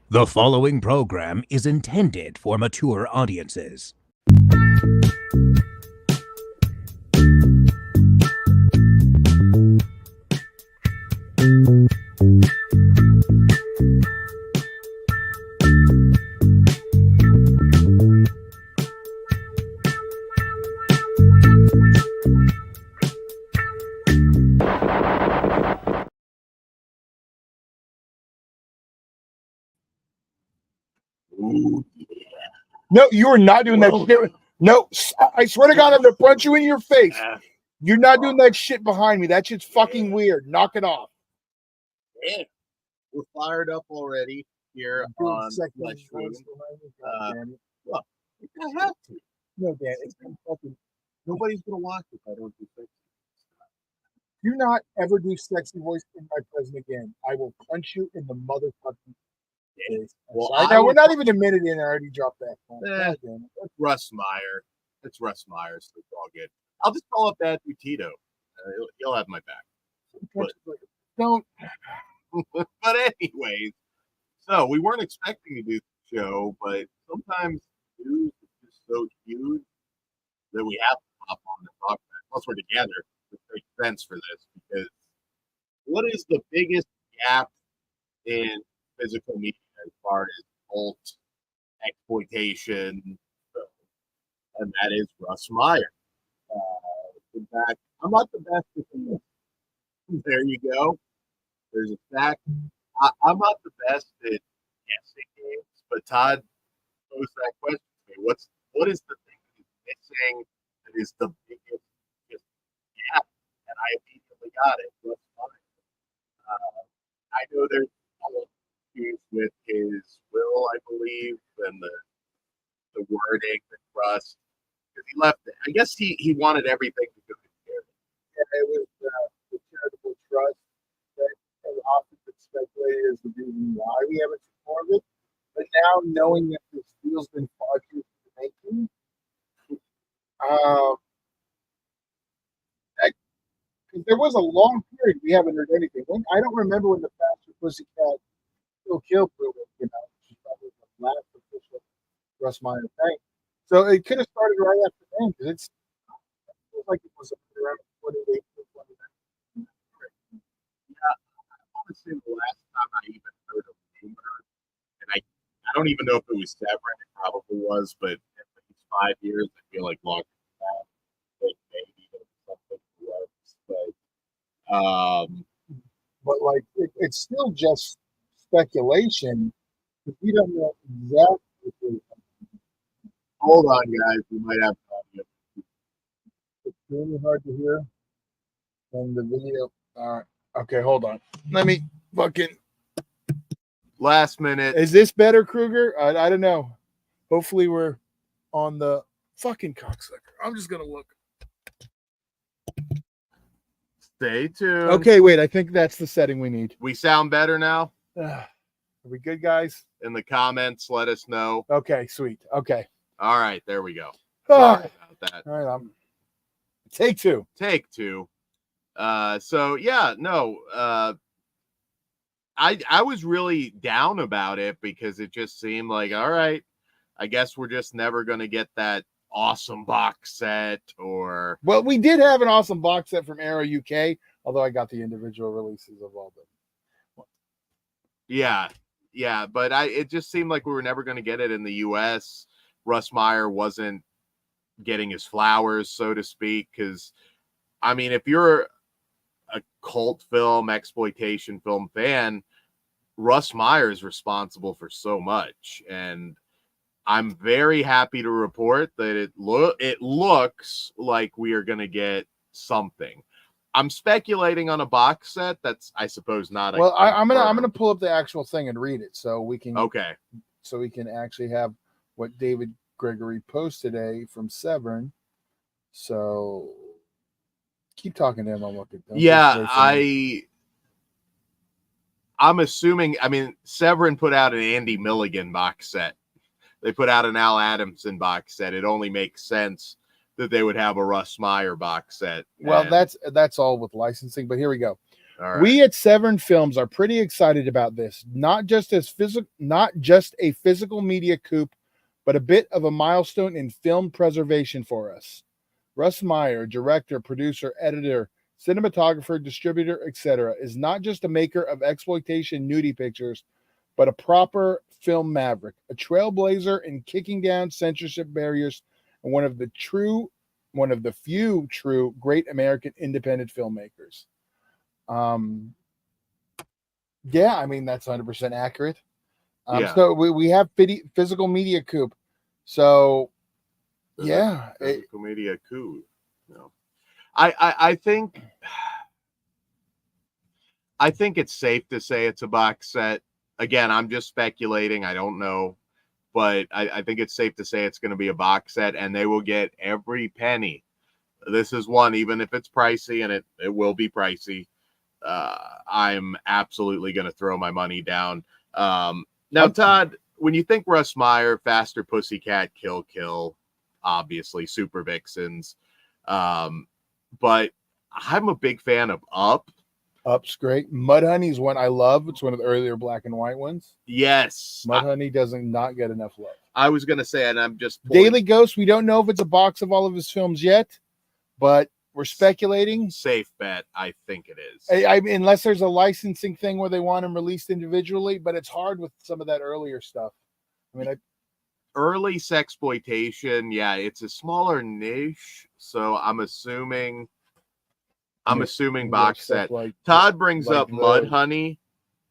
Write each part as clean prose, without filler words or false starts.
The following program is intended for mature audiences. Ooh, yeah. No, you are not doing that shit. No, I swear to God, I'm gonna punch you in your face. You're not doing that shit behind me. That shit's fucking weird. Knock it off. Yeah. We're fired up already here on Flesh Room. Well, I have to. No, Dan, it's fucking. Nobody's gonna watch if I don't do sexy. Do not ever do sexy voice in my presence again. I will punch you in the motherfucking face. Well, now we're not even a minute in. I already dropped that. It's Russ Meyer. It's Russ Meyer, so it's all good. I'll just call up Bad Tito. He'll have my back. But, don't. But anyways, so we weren't expecting to do the show, but sometimes news is just so huge that we have to hop on and talk about it. Plus, we're together. It makes sense for this because what is the biggest gap in physical media as far as cult exploitation? And that is Russ Meyer. In fact, I'm not the best at this. There you go. There's a fact. I'm not the best at guessing games, but Todd posed that question to me. What is the thing that is missing that is the biggest gap? And I immediately got it. Russ Meyer. I know there's issues with his will, I believe, and the wording, the trust. Because he left it. I guess he wanted everything to go to charity. Yeah, it was the charitable trust that has often been speculated as the reason why we haven't performed it. But now, knowing that this deal's been 5 years in the making, because there was a long period we haven't heard anything. I don't remember when the Faster Pussycat Still Kill Proof came out, which is probably the last official Russ Meyer thing. So it could have started right after then, because it feels like it was around 28 to 29. Yeah, I want to say the last time I even heard of rumor, and I don't even know if it was Severin, it probably was, but at least 5 years, I feel like longer than that. Maybe something was, but like it's still just speculation because we don't know exactly. Hold on, guys. We might have audio. It's really hard to hear from the video. Okay, hold on. Let me fucking. Last minute. Is this better, Kruger? I don't know. Hopefully, we're on the fucking cocksucker. I'm just gonna look. Stay tuned. Okay, wait. I think that's the setting we need. We sound better now? Are we good, guys? In the comments, let us know. Okay, sweet. Okay. All right, there we go. Sorry about that. All right, take two. Take two. So yeah, no. I was really down about it because it just seemed like, all right, I guess we're just never gonna get that awesome box set or. Well, we did have an awesome box set from Arrow UK, although I got the individual releases of all them. Yeah, but it just seemed like we were never going to get it in the U.S. Russ Meyer wasn't getting his flowers, so to speak, because, I mean, if you're a cult film, exploitation film fan, Russ Meyer is responsible for so much, and I'm very happy to report that it looks like we are going to get something. I'm speculating on a box set. That's, I suppose, not. Well, I'm gonna pull up the actual thing and read it so we can. Okay. So we can actually have what David Gregory posted today from Severin. So keep talking to him. I'm looking. Yeah, I'm assuming. I mean, Severin put out an Andy Milligan box set. They put out an Al Adamson box set. It only makes sense that they would have a Russ Meyer box set. Well, that's all with licensing. But here we go. All right. We at Severin Films are pretty excited about this. Not just a physical media coup, but a bit of a milestone in film preservation for us. Russ Meyer, director, producer, editor, cinematographer, distributor, etc., is not just a maker of exploitation nudie pictures, but a proper film maverick, a trailblazer in kicking down censorship barriers, and one of the few true great American independent filmmakers. Yeah, I mean that's 100% accurate. Yeah. So we have physical media coup. So yeah, Physical media coup. No. I think it's safe to say it's a box set. Again, I'm just speculating. I don't know, but I think it's safe to say it's going to be a box set, and they will get every penny. This is one, even if it's pricey, and it will be pricey. I'm absolutely going to throw my money down. Now, Todd, when you think Russ Meyer, Faster Pussycat, Kill Kill, obviously Super Vixens, but I'm a big fan of Up. Up's great. Mudhoney is one I love. It's one of the earlier black and white ones. Yes. Mudhoney doesn't not get enough love. I was going to say, and I'm just Daily Ghost, we don't know if it's a box of all of his films yet, but we're speculating. Safe bet, I think it is. I mean, unless there's a licensing thing where they want them released individually, but it's hard with some of that earlier stuff. I mean, early sexploitation, yeah, it's a smaller niche, so I'm assuming box set. Like, Todd brings like up Mudhoney.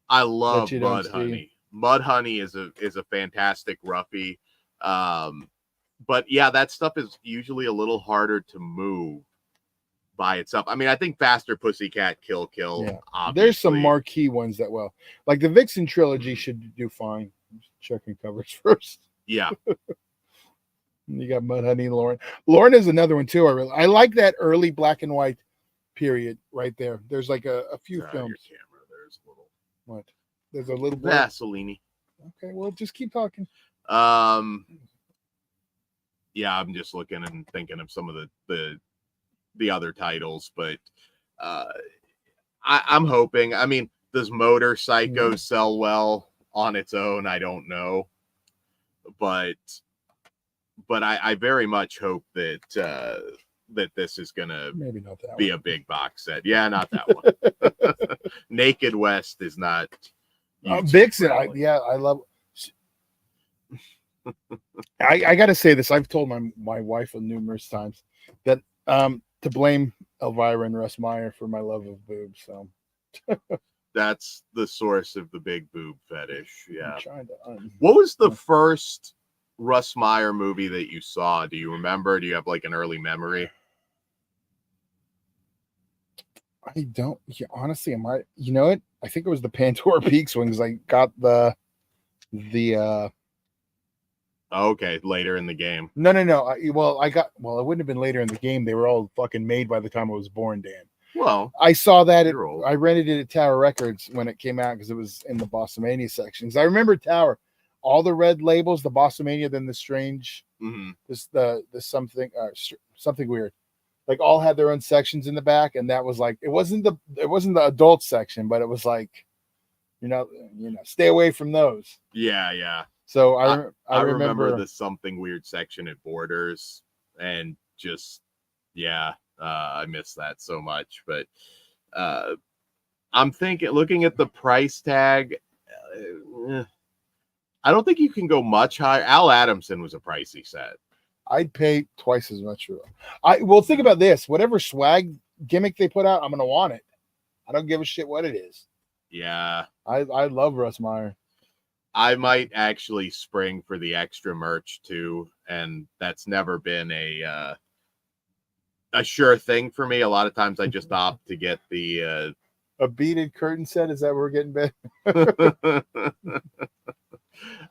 I love Mudhoney. Mudhoney is a fantastic roughie. But yeah, that stuff is usually a little harder to move by itself. I mean, I think Faster Pussycat, Kill Kill. Yeah. There's some marquee ones that like the Vixen trilogy should do fine. I'm just checking covers first. Yeah. You got Mudhoney, Lauren. Lauren is another one too. I like that early black and white period right there. There's like a few films. Your camera. There's a little. What? There's a little Vaseline. Okay, well, just keep talking. Yeah, I'm just looking and thinking of some of the other titles, but I'm hoping. I mean, does Motor Psycho sell well on its own? I don't know, but I very much hope that that this is gonna maybe not that be one. a big box set. Yeah, not that one. Naked West is not. Vixen, I love. I got to say this. I've told my wife numerous times that to blame Elvira and Russ Meyer for my love of boobs. So that's the source of the big boob fetish. Yeah. What was the first Russ Meyer movie that you saw? Do you remember? Do you have like an early memory? I don't. Yeah, honestly, you know what? I think it was the Pandora Peaks one because I got the okay, later in the game. No. It wouldn't have been later in the game. They were all fucking made by the time I was born, Dan. Well, I saw that. I rented it at Tower Records when it came out because it was in the Bostomania sections. I remember Tower, all the red labels, the Bostomania, then the strange, the something weird. Like all had their own sections in the back, and that was like it wasn't the adult section, but it was like, stay away from those. Yeah. So I remember the something weird section at Borders, and just I miss that so much. But I'm looking at the price tag. I don't think you can go much higher. Al Adamson was a pricey set. I'd pay twice as much for it. Think about this. Whatever swag gimmick they put out, I'm gonna want it. I don't give a shit what it is. Yeah. I love Russ Meyer. I might actually spring for the extra merch too, and that's never been a sure thing for me. A lot of times I just opt to get the a beaded curtain set. Is that where we're getting bed?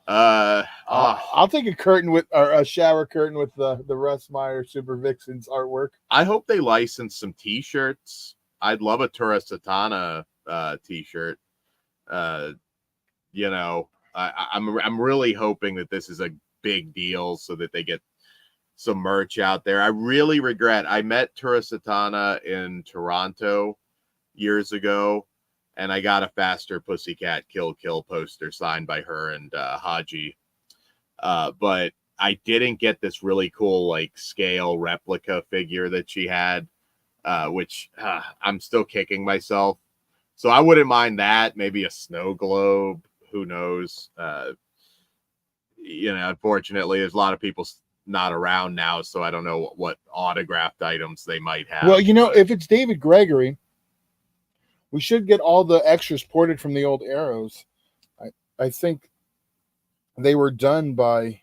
I'll take a curtain or a shower curtain with the Russ Meyer Super Vixens artwork. I hope they license some t-shirts. I'd love a Tura Satana t-shirt. I'm really hoping that this is a big deal so that they get some merch out there. I really regret I met Tura Satana in Toronto years ago, and I got a Faster Pussycat Kill Kill poster signed by her and Haji. But I didn't get this really cool like scale replica figure that she had, which I'm still kicking myself. So I wouldn't mind that. Maybe a snow globe. Who knows? Unfortunately, there's a lot of people not around now, so I don't know what autographed items they might have. Well, if it's David Gregory, we should get all the extras ported from the old Arrows. I think they were done by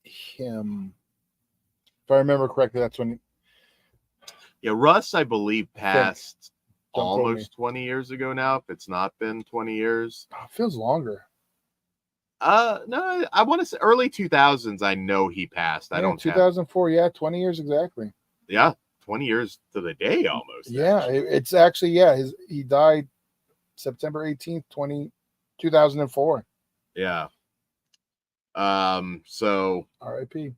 him. If I remember correctly, that's when. Yeah, Russ, I believe, passed Don't quote me. almost 20 years ago now, if it's not been 20 years. Oh, it feels longer. No, I want to say early 2000s. I know he passed. I don't 2004. Yeah, 20 years exactly. Yeah, 20 years to the day almost. Yeah, actually. it's actually he died September 18th, 2004. Yeah. So R.I.P.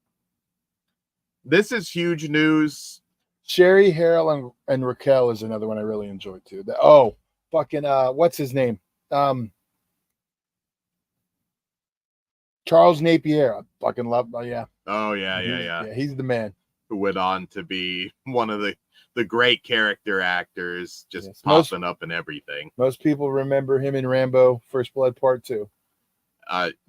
This is huge news. Sherry, Harold, and Raquel is another one I really enjoyed too. What's his name? Charles Napier. I fucking love. Yeah. Oh yeah. He's the man. Who went on to be one of the great character actors, just popping up in everything. Most people remember him in Rambo: First Blood Part 2.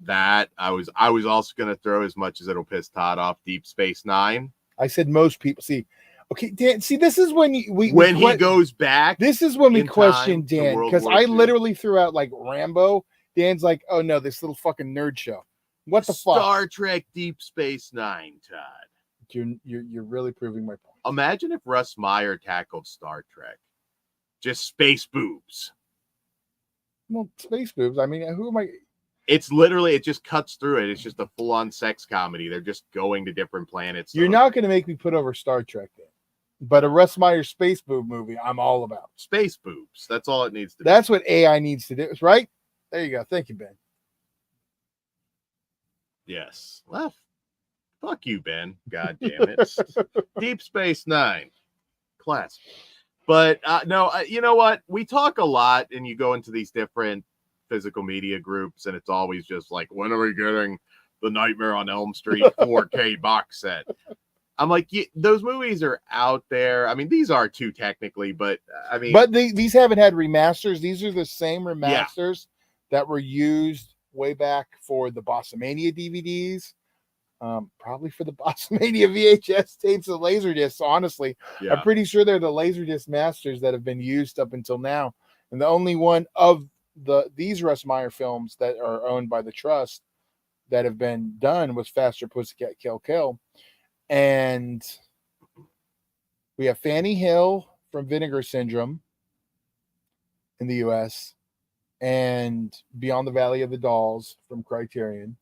That I was also going to throw, as much as it'll piss Todd off, Deep Space Nine. I said most people. See, okay, Dan. See, this is when he goes back. This is when we question Dan, because I literally threw out like Rambo. Dan's like, oh no, this little fucking nerd show. What the fuck? Star Trek Deep Space Nine, Todd. You're really proving my point. Imagine if Russ Meyer tackled Star Trek. Just space boobs. Well, space boobs. I mean, who am I? It's literally, it just cuts through it. It's just a full-on sex comedy. They're just going to different planets. You're not going to make me put over Star Trek, then. But a Russ Meyer space boob movie, I'm all about. Space boobs. That's all it needs to be. That's what AI needs to do, right? There you go. Thank you, Ben. Yes. Well, fuck you, Ben. God damn it. Deep Space Nine. Classic. But no, you know what? We talk a lot, and you go into these different physical media groups, and it's always just like, when are we getting the Nightmare on Elm Street 4K box set? I'm like, those movies are out there. I mean, these are too technically, but I mean, but these haven't had remasters. These are the same remasters that were used way back for the Bossamania DVDs, probably for the Bossamania VHS tapes and Laserdiscs. Honestly, I'm pretty sure they're the Laserdisc masters that have been used up until now, and the only one of these Russ Meyer films that are owned by the Trust that have been done was Faster Pussycat Kill Kill. And we have Fanny Hill from Vinegar Syndrome in the US and Beyond the Valley of the Dolls from Criterion.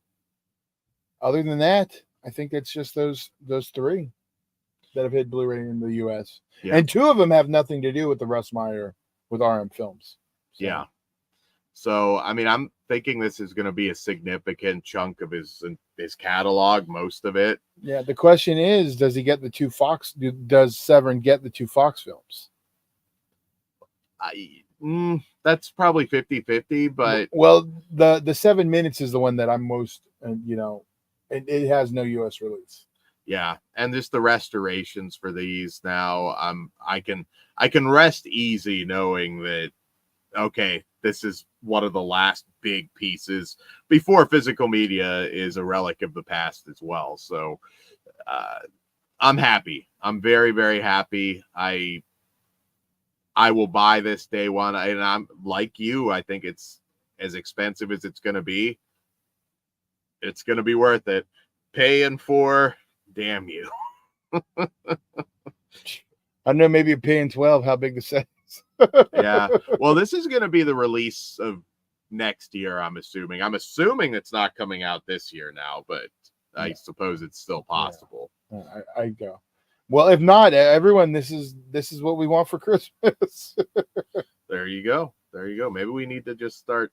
Other than that, I think it's just those three that have hit Blu-ray in the US. Yeah. And two of them have nothing to do with the Russ Meyer with RM Films. So. Yeah. So, I mean, I'm thinking this is going to be a significant chunk of his catalog, most of it. Yeah, the question is, does he get the two Fox? Does Severin get the two Fox films? That's probably 50-50, but... Well, the 7 minutes is the one that I'm most, it has no U.S. release. Yeah, and just the restorations for these now, I can rest easy knowing that, okay, this is one of the last big pieces before physical media is a relic of the past as well. So I'm happy. I'm very, very happy. I will buy this day one. And I'm like you. I think it's as expensive as it's going to be. It's going to be worth it. Paying for, damn you. I don't know, maybe you're paying 12. How big the set? Yeah. Well, this is going to be the release of next year, I'm assuming. I'm assuming it's not coming out this year now, but I suppose it's still possible. Yeah. I go. Well, if not, everyone, this is what we want for Christmas. There you go. Maybe we need to just start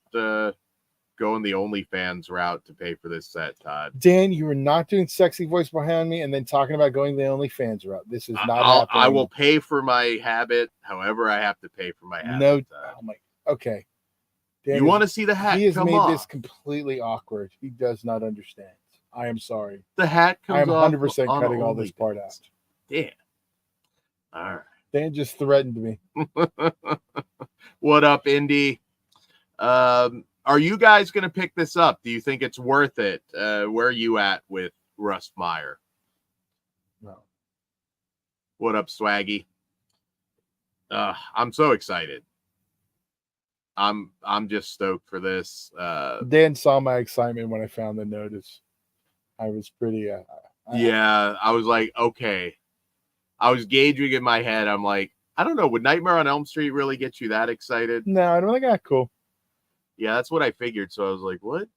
going the OnlyFans route to pay for this set, Todd. Dan, you were not doing sexy voice behind me and then talking about going the OnlyFans route. This is not happening. I will pay for my habit, however I have to pay for my habit. No, Todd. oh my, okay. Dan You want to see the hat? He has come made off. this completely awkward. He does not understand. I am sorry. The hat comes I am off 100% on cutting all this OnlyFans. part out. Damn. All right. Dan just threatened me. What up, Indy? Are you guys going to pick this up? Do you think it's worth it? Where are you at with Russ Meyer? No. What up, Swaggy? I'm so excited. I'm just stoked for this. Dan saw my excitement when I found the notice. I was pretty. Yeah, I was like, okay. I was gauging in my head. I'm like, I don't know. Would Nightmare on Elm Street really get you that excited? No, I don't think that's cool. Yeah, that's what I figured. So I was like, what?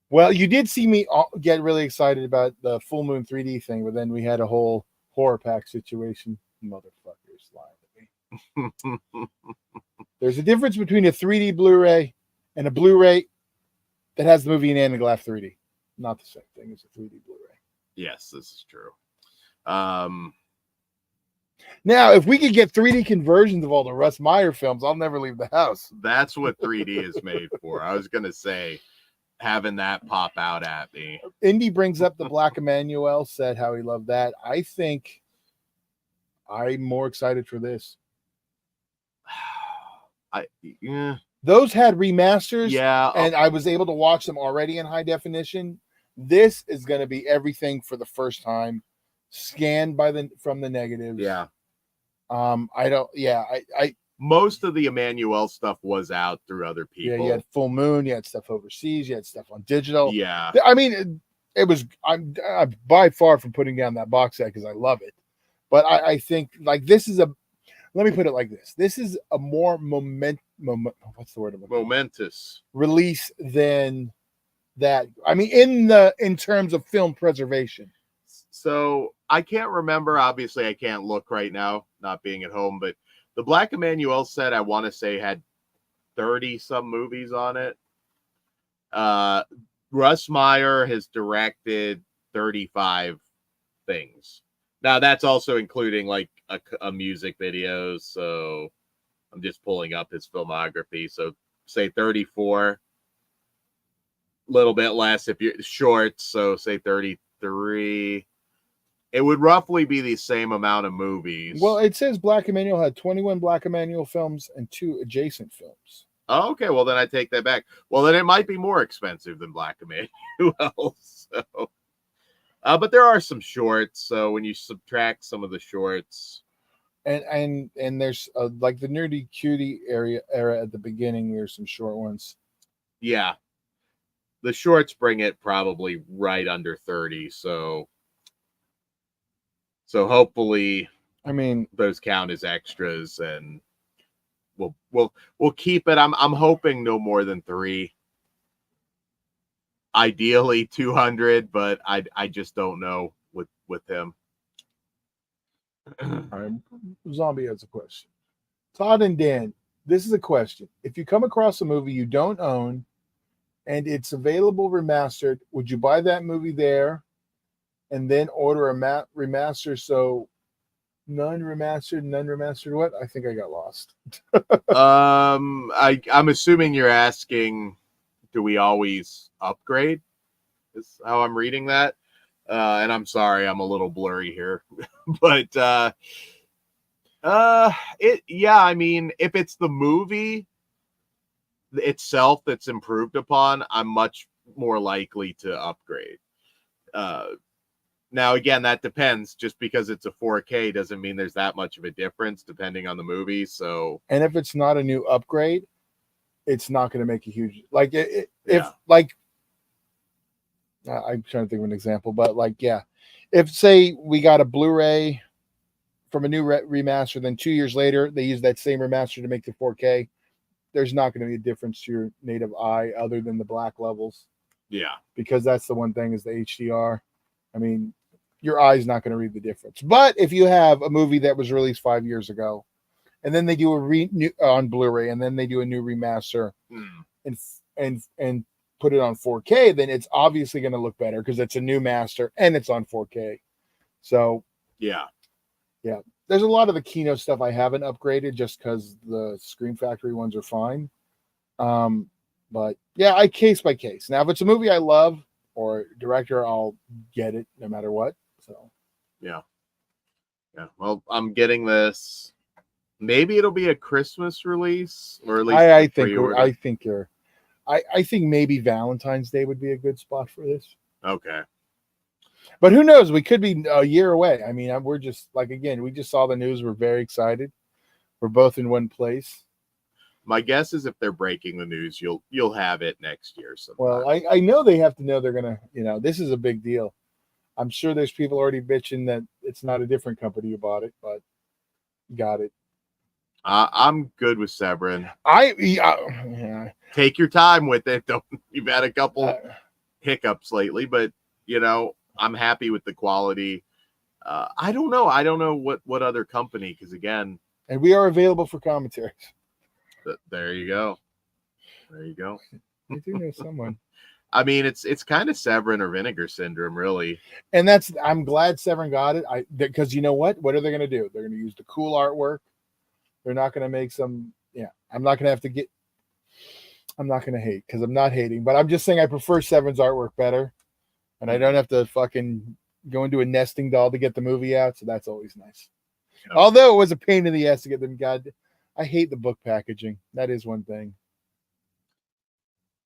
Well, you did see me get really excited about the Full Moon 3D thing, but then we had a whole horror pack situation. Motherfuckers lying to me. There's a difference between a 3D Blu-ray and a Blu-ray that has the movie in Anaglav 3D. Not the same thing as a 3D Blu-ray. Yes, this is true. Now, if we could get 3D conversions of all the Russ Meyer films, I'll never leave the house. That's what 3D is made for. I was going to say, having that pop out at me. Indy brings up the Black Emmanuel, said how he loved that. I think I'm more excited for this. Yeah. Those had remasters, Yeah, and I was able to watch them already in high definition. This is going to be everything for the first time, scanned from the negatives. yeah. I Most of the Emmanuel stuff was out through other people. Yeah, you had Full Moon, you had stuff overseas, you had stuff on digital. Yeah. I mean, it was. I'm by far from putting down that box set because I love it, but I think like this is a. Let me put it like this: this is a more what's the word? Momentous release than that. I mean, in terms of film preservation. So I can't remember. Obviously, I can't look right now, not being at home. But the Black Emmanuel set, I want to say, had 30 some movies on it. Russ Meyer has directed 35 things. Now that's also including like a music video. So I'm just pulling up his filmography. So say 34, a little bit less if you're short. So say 33. It would roughly be the same amount of movies. Well, it says Black Emmanuel had 21 Black Emmanuel films and 2 adjacent films. Oh, okay, well then I take that back. Well, then it might be more expensive than Black Emmanuel. So, but there are some shorts. So when you subtract some of the shorts, and there's like the nerdy cutie era at the beginning. There's some short ones. Yeah, the shorts bring it probably right under 30. So hopefully, I mean, those count as extras, and we'll keep it. I'm hoping no more than 3. Ideally 200, but I just don't know with him. All right, Zombie has a question. Todd and Dan, this is a question. If you come across a movie you don't own and it's available remastered, would you buy that movie there and then order a remaster? So none remastered. What? I think I got lost. I'm assuming you're asking, do we always upgrade? Is how I'm reading that. And I'm sorry, I'm a little blurry here, but I mean, if it's the movie itself that's improved upon, I'm much more likely to upgrade. Now, again, that depends. Just because it's a 4K doesn't mean there's that much of a difference depending on the movie. So, and if it's not a new upgrade, it's not going to make a huge I'm trying to think of an example, but if say we got a Blu-ray from a new remaster, then 2 years later they use that same remaster to make the 4K, there's not going to be a difference to your native eye other than the black levels. Yeah, because that's the one thing is the HDR. I mean, your eye's not going to read the difference. But if you have a movie that was released 5 years ago, and then they do a on Blu-ray, and then they do a new remaster, and put it on 4K, then it's obviously going to look better because it's a new master and it's on 4K. So Yeah. There's a lot of the Keynote stuff I haven't upgraded just because the Screen Factory ones are fine. But yeah, I case by case. Now, if it's a movie I love or director, I'll get it no matter what. So yeah. Well, I'm getting this. Maybe it'll be a Christmas release, or at least I think maybe Valentine's Day would be a good spot for this. Okay. But who knows? We could be a year away. I mean, we're just like, again, we just saw the news. We're very excited. We're both in one place. My guess is if they're breaking the news, you'll have it next year sometime. Well, I know they have to know they're gonna. This is a big deal. I'm sure there's people already bitching that it's not a different company who bought it, but got it. I'm good with Severin. Yeah. Take your time with it. You've had a couple hiccups lately, but I'm happy with the quality. I don't know what other company, because again, and we are available for commentaries. There you go. I do know someone. I mean, it's kind of Severin or Vinegar Syndrome, really. And I'm glad Severin got it. Because you know what? What are they going to do? They're going to use the cool artwork. They're not going to make some. Yeah, I'm not going to hate because I'm not hating, but I'm just saying I prefer Severin's artwork better, and I don't have to fucking go into a nesting doll to get the movie out. So that's always nice. Okay. Although it was a pain in the ass to get them. I hate the book packaging. That is one thing.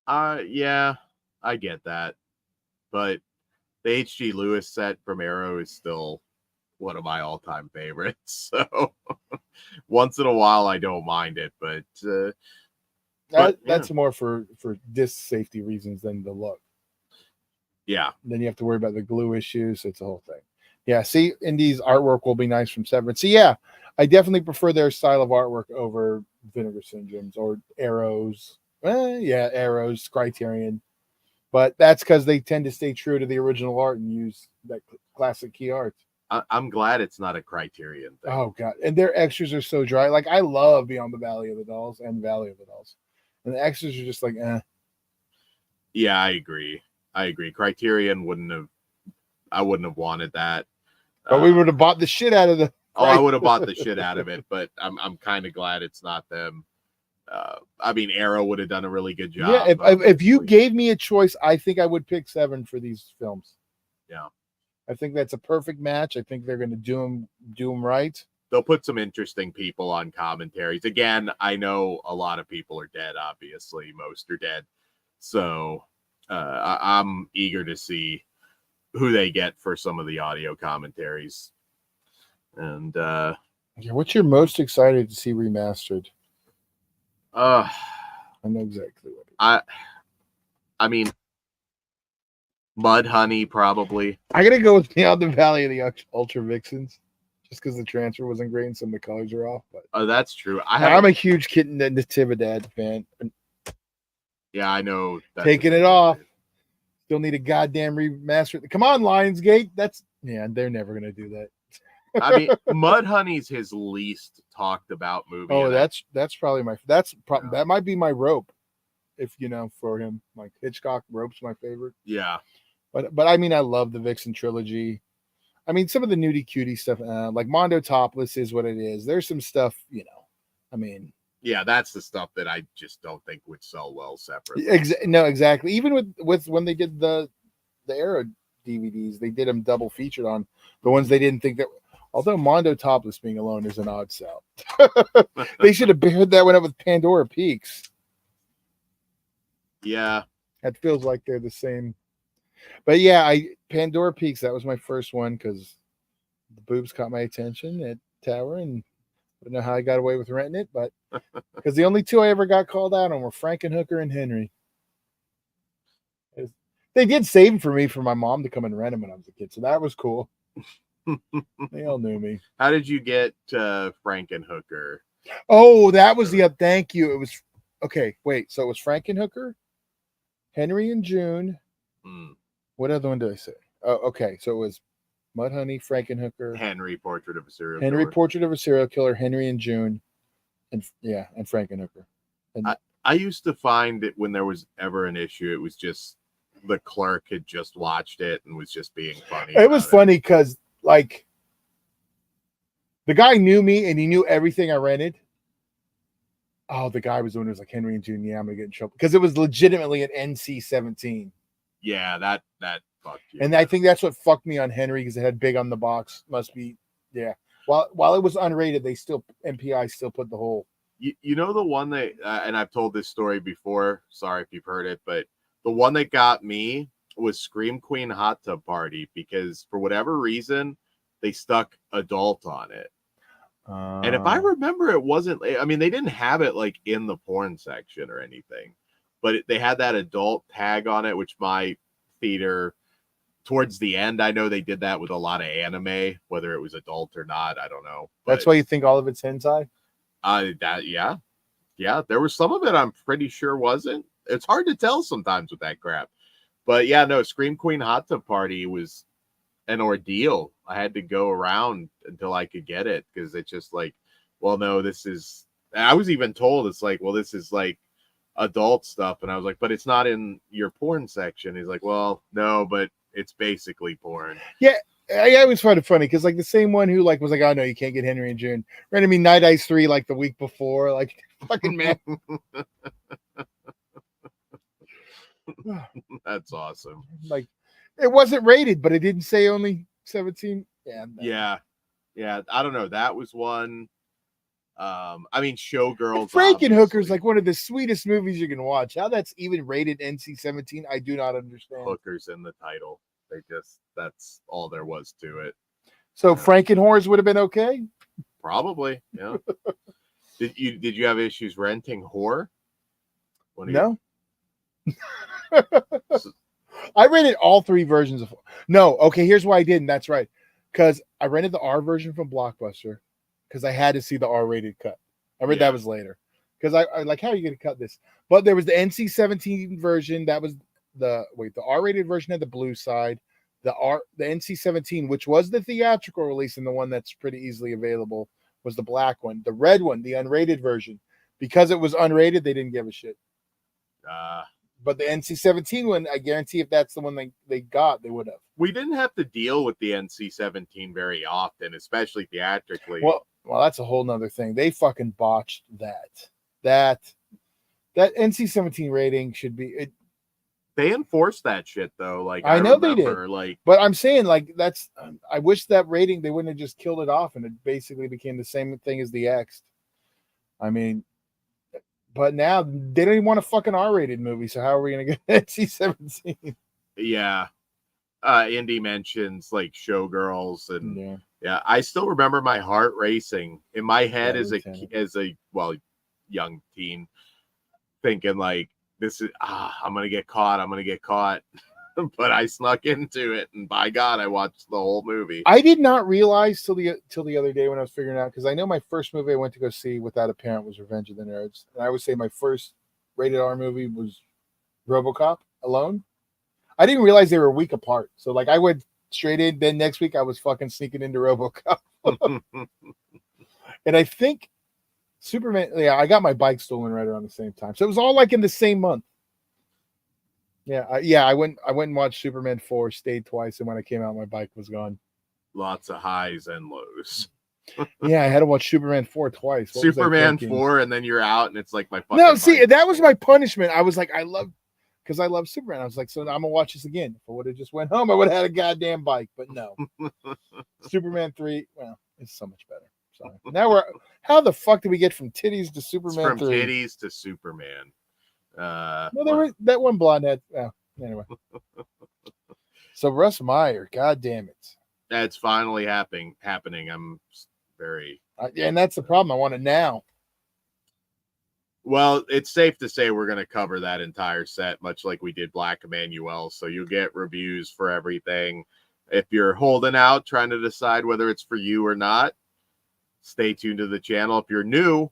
Yeah, I get that. But the H.G. Lewis set from Arrow is still one of my all-time favorites. So once in a while, I don't mind it. But that's more for disc safety reasons than the look. Yeah. Then you have to worry about the glue issues. It's a whole thing. Yeah, see, Indy's artwork will be nice from Severin. So yeah, I definitely prefer their style of artwork over Vinegar Syndrome's or Arrow's. Arrow's, Criterion. But that's because they tend to stay true to the original art and use that classic key art. I'm glad it's not a Criterion thing. Oh, God. And their extras are so dry. Like, I love Beyond the Valley of the Dolls and Valley of the Dolls. And the extras are just like, eh. Yeah, I agree. Criterion I wouldn't have wanted that. But we would have bought the shit out of the. I would have bought the shit out of it, but I'm kind of glad it's not them. I mean, Arrow would have done a really good job. Yeah, if you gave me a choice, I think I would pick Severin for these films. Yeah, I think that's a perfect match. I think they're going to do them right. They'll put some interesting people on commentaries. Again, I know a lot of people are dead. Obviously, most are dead. So I'm eager to see who they get for some of the audio commentaries. And what's your most excited to see remastered? I know exactly what. I mean, Mud Honey probably. I gotta go with Beyond the Valley of the Ultra Vixens, just because the transfer wasn't great and some of the colors are off. But that's true. I'm a huge Kitten and Natividad fan. Yeah, I know. Taking it off. Still need a goddamn remaster. Come on, Lionsgate. They're never gonna do that. I mean, Mud Honey's his least talked about movie. Oh, that's probably that might be my rope. If for him, like Hitchcock Rope's my favorite. Yeah, but I mean, I love the Vixen trilogy. I mean, some of the nudie cutie stuff, like Mondo Topless, is what it is. There's some stuff, I mean, yeah, that's the stuff that I just don't think would sell well separately. No, exactly. Even with when they did the Arrow DVDs, they did them double featured on the ones they didn't think that. Although Mondo Topless being alone is an odd sell. They should have paired that one up with Pandora Peaks. Yeah. That feels like they're the same. But yeah, Pandora Peaks, that was my first one because the boobs caught my attention at Tower, and I don't know how I got away with renting it, but because the only two I ever got called out on were Frankenhooker and Henry. They did save them for me for my mom to come and rent them when I was a kid, so that was cool. They all knew me. How did you get Frankenhooker? Oh, that was thank you. It was okay. Wait, so it was Frankenhooker, Henry and June. What other one did I say? Oh, okay. So it was Mud Honey, Frankenhooker, Henry, Portrait of a Serial Killer, Henry and June, and Frankenhooker. And I used to find that when there was ever an issue, it was just the clerk had just watched it and was just being funny. It was funny because like the guy knew me and he knew everything I rented. Oh, the guy was doing it was like Henry and June. Yeah, I'm gonna get in trouble because it was legitimately an NC-17. Yeah, that fucked you. And I think that's what fucked me on Henry because it had big on the box. Must be, yeah. While it was unrated, they still MPI still put the whole. You know the one that, and I've told this story before. Sorry if you've heard it, but the one that got me was Scream Queen Hot Tub Party because for whatever reason they stuck adult on it. And if I remember, it wasn't. I mean, they didn't have it like in the porn section or anything, but they had that adult tag on it, which my theater towards the end, I know they did that with a lot of anime, whether it was adult or not, I don't know. But, that's why you think all of it's hentai. Yeah. There was some of it I'm pretty sure wasn't. It's hard to tell sometimes with that crap, but yeah, no. Scream Queen Hot Tub Party was an ordeal. I had to go around until I could get it because it's just like, well, no, this is. I was even told it's like, well, this is like adult stuff, and I was like, but it's not in your porn section. He's like, well, no, but it's basically porn. Yeah, I always find it funny because like the same one who like was like, oh no, you can't get Henry and June. Rented me Night Eyes 3 like the week before. Like fucking man. That's awesome. Like it wasn't rated, but it didn't say only 17. Yeah. I don't know. That was one. I mean, Showgirls. Frankenhooker's like one of the sweetest movies you can watch. How that's even rated NC-17, I do not understand. Hookers in the title. That's all there was to it. So Frankenhorrors would have been okay? Probably, yeah. Did you have issues renting horror? No. I rented all 3 versions of. No, okay. Here's why I didn't. That's right, because I rented the R version from Blockbuster because I had to see the R-rated cut. I read that was later because I like, how are you going to cut this? But there was the NC-17 version. That was the R-rated version had the blue side. The NC-17, which was the theatrical release and the one that's pretty easily available, was the black one. The red one, the unrated version, because it was unrated, they didn't give a shit. But the NC-17 one, I guarantee if that's the one they got, they would have. We didn't have to deal with the NC-17 very often, especially theatrically. Well, that's a whole nother thing. They fucking botched that. That NC-17 rating should be. They enforced that shit though. Like I know they did. Like, but I'm saying like that's. I wish that rating they wouldn't have just killed it off and it basically became the same thing as the X. I mean. But now they don't even want a fucking R-rated movie. So how are we going to get NC-17? Yeah. Indy mentions like Showgirls and yeah. I still remember my heart racing in my head as a young teen, thinking like this is I'm going to get caught. But I snuck into it, and by God, I watched the whole movie. I did not realize till the other day when I was figuring out, because I know my first movie I went to go see without a parent was Revenge of the Nerds, and I would say my first rated R movie was RoboCop alone. I didn't realize they were a week apart, so like I went straight in. Then next week I was fucking sneaking into RoboCop, and I think Superman. Yeah, I got my bike stolen right around the same time, so it was all like in the same month. Yeah, I went and watched Superman 4, stayed twice, and when I came out, my bike was gone. Lots of highs and lows. Yeah, I had to watch Superman 4 twice. Superman 4, and then you're out, and it's like my fucking. No, see, that was my punishment. I was like, I love Superman. I was like, so I'm gonna watch this again. If I would have just went home, I would have had a goddamn bike. But no, Superman 3. Well, it's so much better. Sorry. Now how the fuck did we get from titties to Superman 3? From titties to Superman. There that one blonde head. Anyway. So Russ Meyer, god damn it. That's finally happening. I'm very and that's the problem. I want it now. Well, it's safe to say we're going to cover that entire set, much like we did Black Emmanuel. So you'll get reviews for everything. If you're holding out, trying to decide whether it's for you or not, stay tuned to the channel. If you're new,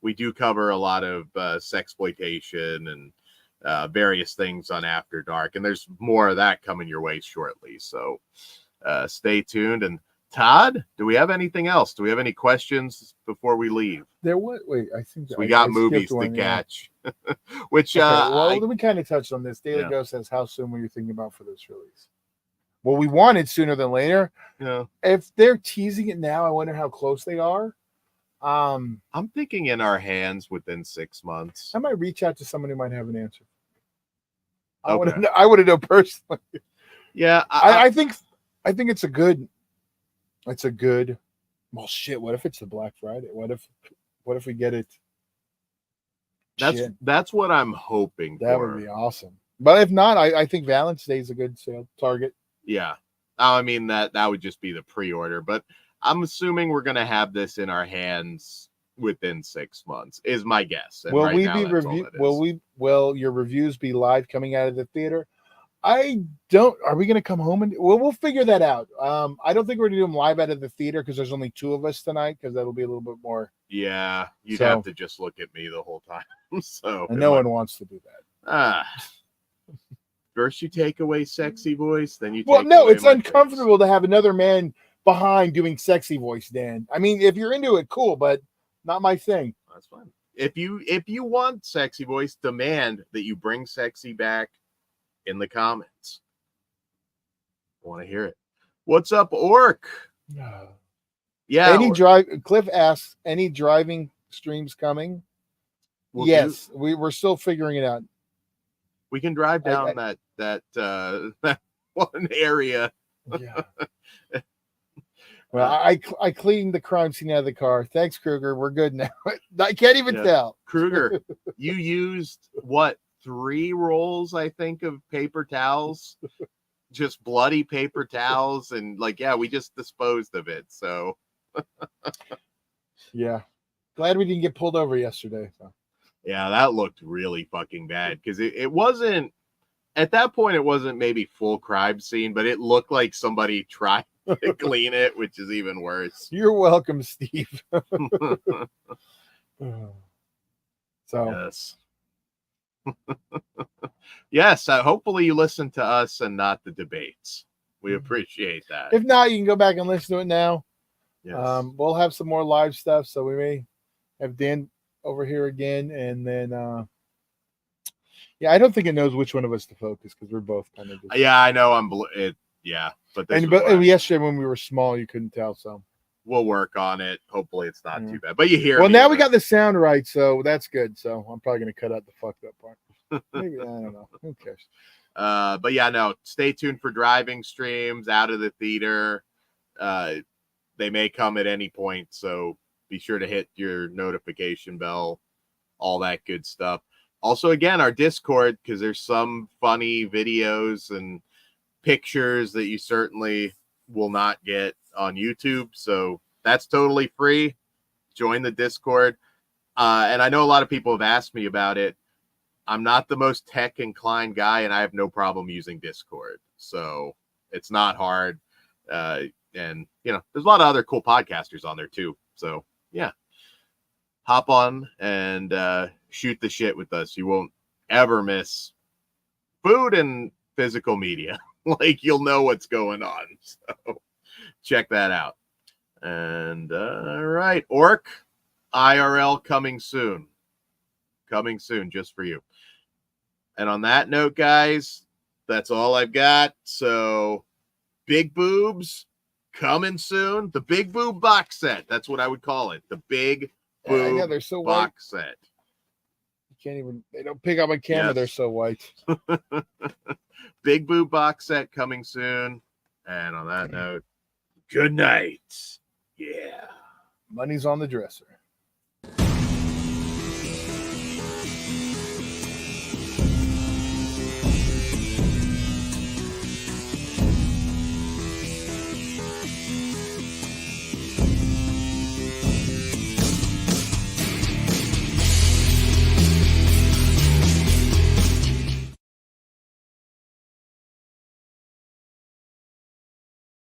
we do cover a lot of sexploitation and various things on After Dark, and there's more of that coming your way shortly. So stay tuned and Todd, do we have anything else? Do we have any questions before we leave? There was I think So we got movies to catch. Which we kind of touched on this. Daily Ghost says, how soon were you thinking about for this release? Well, we wanted sooner than later. Yeah. If they're teasing it now, I wonder how close they are. I'm thinking in our hands within 6 months. I might reach out to someone who might have an answer. Okay. I want to know personally. Yeah, I think it's a good. It's a good. Well, shit. What if it's the Black Friday? What if we get it? That's what I'm hoping. That would be awesome. But if not, I think Valentine's Day is a good sale target. Yeah, I mean that would just be the pre-order, but I'm assuming we're gonna have this in our hands within 6 months. Is my guess. And will right we now, be review? Will your reviews be live coming out of the theater? I don't. Are we going to come home and we'll figure that out. I don't think we're going to do them live out of the theater because there's only 2 of us tonight. Because that'll be a little bit more. Yeah, you'd have to just look at me the whole time. So and no one wants to do that. First you take away sexy voice, then you. It's uncomfortable to have another man behind doing sexy voice, Dan. I mean, if you're into it, cool, but not my thing. That's fine. If you want sexy voice, demand that you bring sexy back. In the comments. I want to hear it. What's up, Orc? Yeah. Cliff asks, any driving streams coming? Yes, we're still figuring it out. We can drive down that one area. Yeah. Well, I cleaned the crime scene out of the car. Thanks, Kruger. We're good now. I can't even tell. Kruger, you used what? 3 rolls, I think, of paper towels, just bloody paper towels, and we just disposed of it. So, yeah, glad we didn't get pulled over yesterday. So. Yeah, that looked really fucking bad because it wasn't at that point. It wasn't maybe full crime scene, but it looked like somebody tried to clean it, which is even worse. You're welcome, Steve. So. Yes. Yes, hopefully you listen to us and not the debates. We appreciate that. If not, you can go back and listen to it now. Yes. We'll have some more live stuff, so we may have Dan over here again, and then I don't think it knows which one of us to focus because we're both kind of just... I know but yesterday when we were small you couldn't tell, so we'll work on it. Hopefully it's not too bad. But you hear now we got the sound right, so that's good. So I'm probably going to cut out the fucked up part. Maybe, I don't know. Who cares? But stay tuned for driving streams out of the theater. They may come at any point, so be sure to hit your notification bell, all that good stuff. Also, again, our Discord, because there's some funny videos and pictures that you certainly will not get on YouTube, so that's totally free. Join the Discord. And I know a lot of people have asked me about it. I'm not the most tech inclined guy, and I have no problem using Discord, so it's not hard. And there's a lot of other cool podcasters on there too, so hop on and shoot the shit with us. You won't ever miss food and physical media. You'll know what's going on, so check that out. And all right, Orc, IRL coming soon just for you. And on that note, guys, that's all I've got. So big boobs coming soon. The big boob box set, that's what I would call it. The big boob they're so box white. set. You can't even, they don't pick up on camera. Yes. They're so white. Big boob box set coming soon. And on that note, good night. Yeah. Money's on the dresser.